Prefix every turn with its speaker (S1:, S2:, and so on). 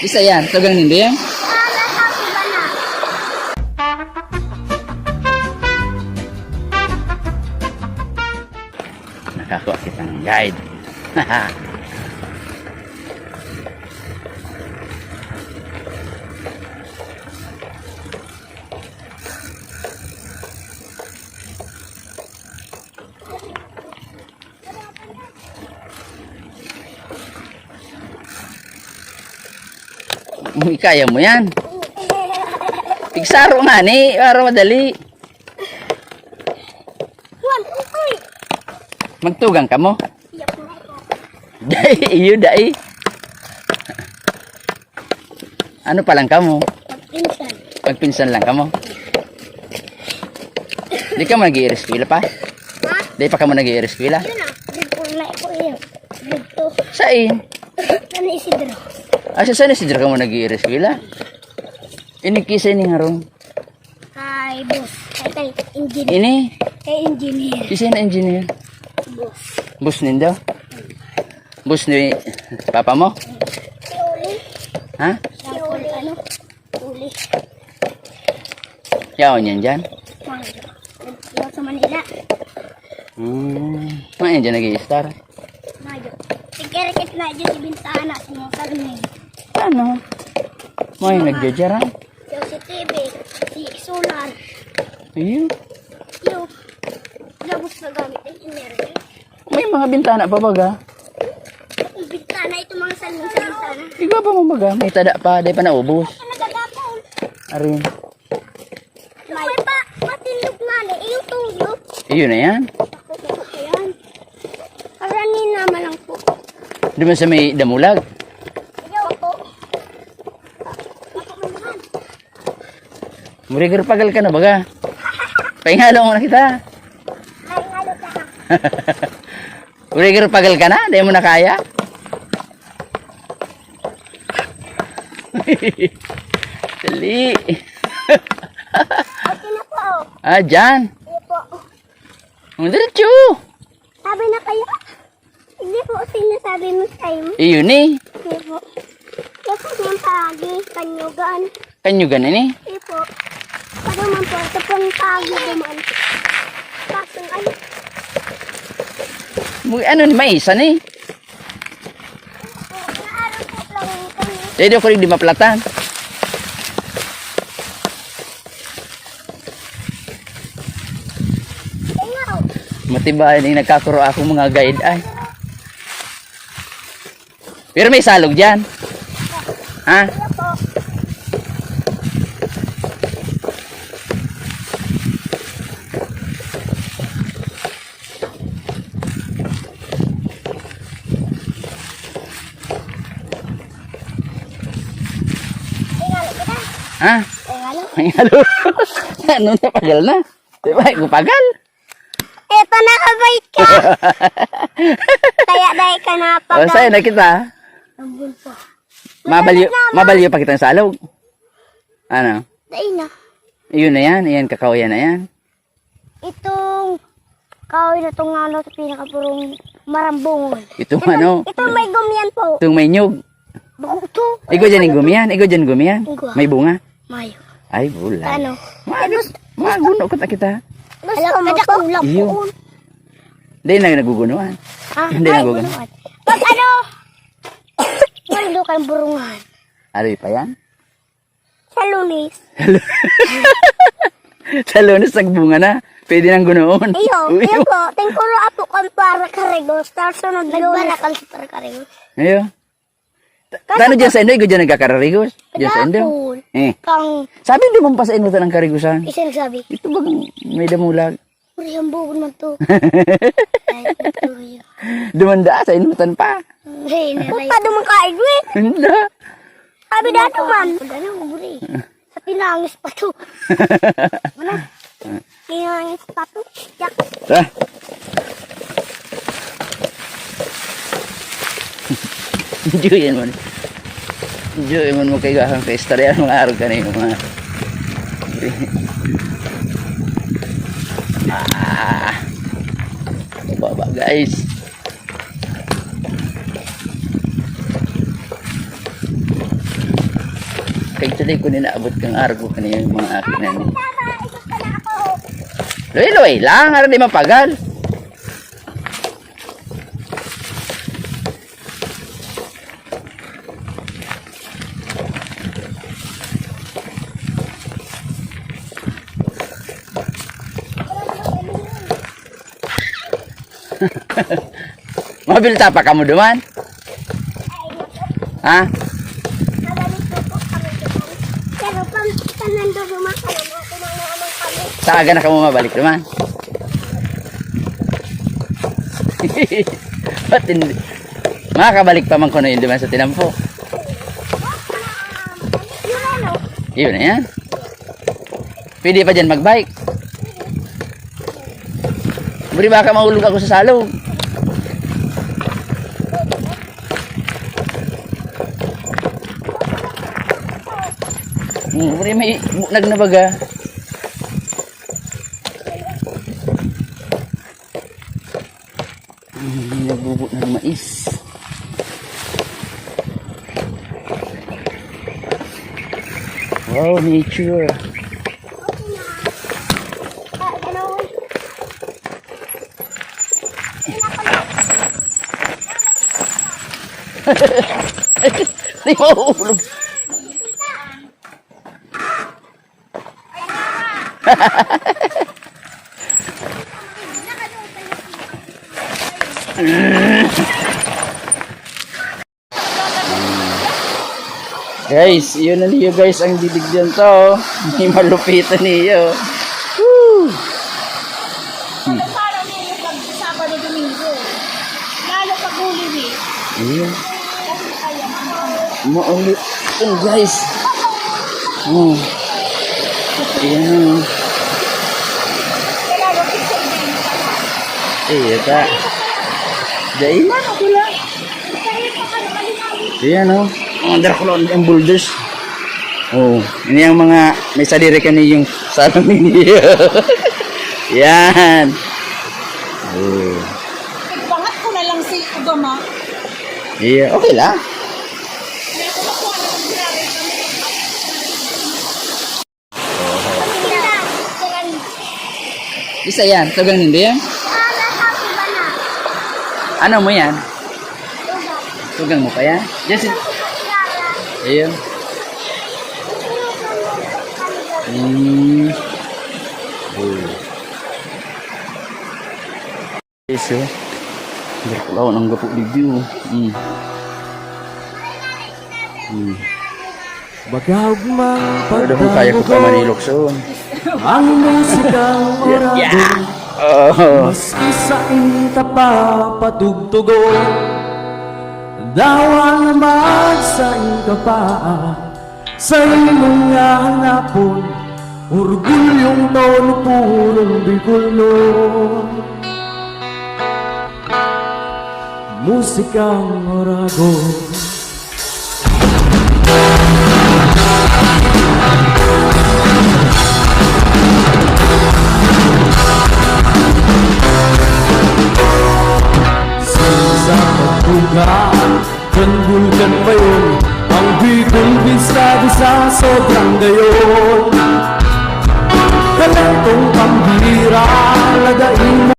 S1: Bisa yan, tugang hindi yan. Nakakuha kitang guide. Kaya mo yan. Pigsaro nga ni, para madali. Magtugang ka mo? Dai, iyo dai. Ano pa lang ka mo?
S2: Magpinsan.
S1: Magpinsan lang ka mo? Di ka mo nag-i-reskwila pa?
S2: Ha?
S1: Di pa ka mo nag-i-reskwila?
S2: Yun na. Dito na ito iyo. Dito.
S1: Saan?
S2: Ano Isidro?
S1: Saan si ka mo nag-i-reskwila? Inikisa ni nga ron.
S2: Kay boss. Kay engineer.
S1: Ini?
S2: Kay engineer.
S1: Kisa na engineer?
S2: Boss.
S1: Bus nindo? Bus ni papa mo?
S2: Si Uli.
S1: Ha?
S2: Si Uli ano? Uli.
S1: Yaon yan dyan?
S2: Mayo. Sa Manila.
S1: Ngayon dyan nag-i-star?
S2: Mayo. Tigkirikit na dyan si Bintana sa mga karne.
S1: Ano? May nagjajaran?
S2: Si TV. Si Solar.
S1: Ayun.
S2: Yung. Labos na gamit ng energy.
S1: May mga bintana pa baga?
S2: Yung bintana, ito mga salmon sa bintana.
S1: Ikaw pa mo baga? May tada pa, di pa naubos.
S2: Ano nagagapon?
S1: Arin.
S2: May pa, matindog na na. Iyong tulog.
S1: Ayun na yan.
S2: Ako yan. Karani naman lang po.
S1: Di ba sa may damulag?
S2: Ayaw po. Ako naman.
S1: Murigar pagal ka na baga? Pahingalo mo na kita.
S2: Ay, halo ka na.
S1: Murigar pagal ka na? Di mo na kaya? Dali.
S2: Okay na po.
S1: Dyan.
S2: Sige po.
S1: Diretso.
S2: Sabi na kayo? Hindi po, sinasabi mo sa'yo.
S1: Iyon eh.
S2: Sige po. Kasi yung pagi, kanyugan.
S1: Kanyo ganin eh.
S2: Sige po. Para man po, ito pong pagi duman. Pasong ano.
S1: Ano ni maisan eh.
S2: Naaraw po lang kami.
S1: Dito ko rin di maplatan.
S2: Tingaw.
S1: Matibay na nagkakuro ako mga guide ay. Pero may salog dyan. Ha?
S2: Sige po. Tingalo kita.
S1: Ha?
S2: Tingalo.
S1: Ay halo. Ano na pagal na? Diba? Gupagal.
S2: Eto, nakabait ka. Kaya dahil ka na
S1: O sa'yo na kita.
S2: Ambul po.
S1: Mabalyo pa kitang salog. Ano?
S2: Dahil na.
S1: Iyon na yan. Iyan kakawayan na yan.
S2: Itong kahoy na itong ano sa pinakapurong marambungon.
S1: Itong ano?
S2: Ito may gumiyan po.
S1: Itong may nyug.
S2: Bago ito.
S1: Ikaw dyan yung gumiyan. Ikaw dyan gumiyan.
S2: Igwa.
S1: May bunga.
S2: Mayo.
S1: Ay, bulay.
S2: Ano?
S1: Maguno ko ta kita.
S2: Gusto mo po?
S1: Iyo. Hindi na nagugunuan.
S2: Ah,
S1: Hindi
S2: ay,
S1: nagugunuan.
S2: bunuan. Pag ano? Walo kayong burungan.
S1: Aroy pa yan?
S2: Sa lunis.
S1: Sa lunes nagbunga na. Pwede nang gunoon.
S2: Iyo,
S1: Uy,
S2: iyo po. Tingkulo apo kan para karigos. Tapos sunod nagbarakan sa para karigos.
S1: Ayo. Tano dyan sa Indo? Ikaw dyan nagkakararigos? Dyan sa Indo?
S2: Dapol. Kang
S1: Sabi hindi mo pa sa Indo ng karigusan.
S2: isa nagsabi.
S1: Ito ba may damulag?
S2: Uri ang buwan man to. Ay, ito yun.
S1: Dumanda sa Inutan pa.
S2: Hey, pa dumangkain mo eh.
S1: Hindi.
S2: Sabi dato man. Pagano ko buri. Sa pinangis pa to. Ano? Pinangis pa to. Yak.
S1: Ah. Enjoyin mo. Enjoyin mo kay gahang kay istorya mga araw kanina mga. Baba guys. Di ko ninaabot kang argo kanina yung mga akin na ni.
S2: Ikot ka na ako.
S1: Luwi-luwi lang, ara di mapagal. Mobil tapa kamu duman? Ha?
S2: Nagalit po kami doon. Pero nandun lumakalan ako naman kami.
S1: Sa aga na kamu mabalik duman? Ba't hindi? Makakabalik pa man ko na yun duman sa tinampo.
S2: Yun ano?
S1: Yun na yan. Pwede pa dyan magbike. Buri baka mahulog ako sa salong. Buri may nagnabaga. Nagbubot ng mais. Wow, nature.
S2: Ano?
S1: Di mahulog. Guys, yun na niyo guys ang bibigyan to. May malupitan niyo. Woo!
S3: Para niyo pag Sabado Domingo. Lalo pag Holy Week.
S1: Ayan.
S3: Kasi kaya
S1: Maulit. Oh, guys. Oh. Ayan.
S3: lalo pag Sabado.
S1: Iya ta. Dahil na ako lang. Ayan o. Ang andar ko lang ang boulders. Oh, ini yang mga may sadiri ka yung salamin niya. Yan. Oh.
S3: Bangat ko na lang si Ugama.
S1: Iya, okay lang.
S3: Kaya ko nakuha na ng grabe kami.
S1: Isa yan. Tagang hindi yan. Ano mo yan? Tugang mo pa yan? Yes. Ayun. Oh. Eso. Berkelawan ang gapok di view.
S4: Magagmang
S1: Ada kung kaya ko pa manilokson.
S4: ang musikang orado
S1: Oh.
S4: maski sa inta pa patugtugon dawa naman sa inka pa sa imong hanapon orgulyong tono purong Bicolno musikang orado. Sa pagbugan, kan ba yun? Ang Bicol Vista sa sobrang gayon. Kalentong pambira, lagain mo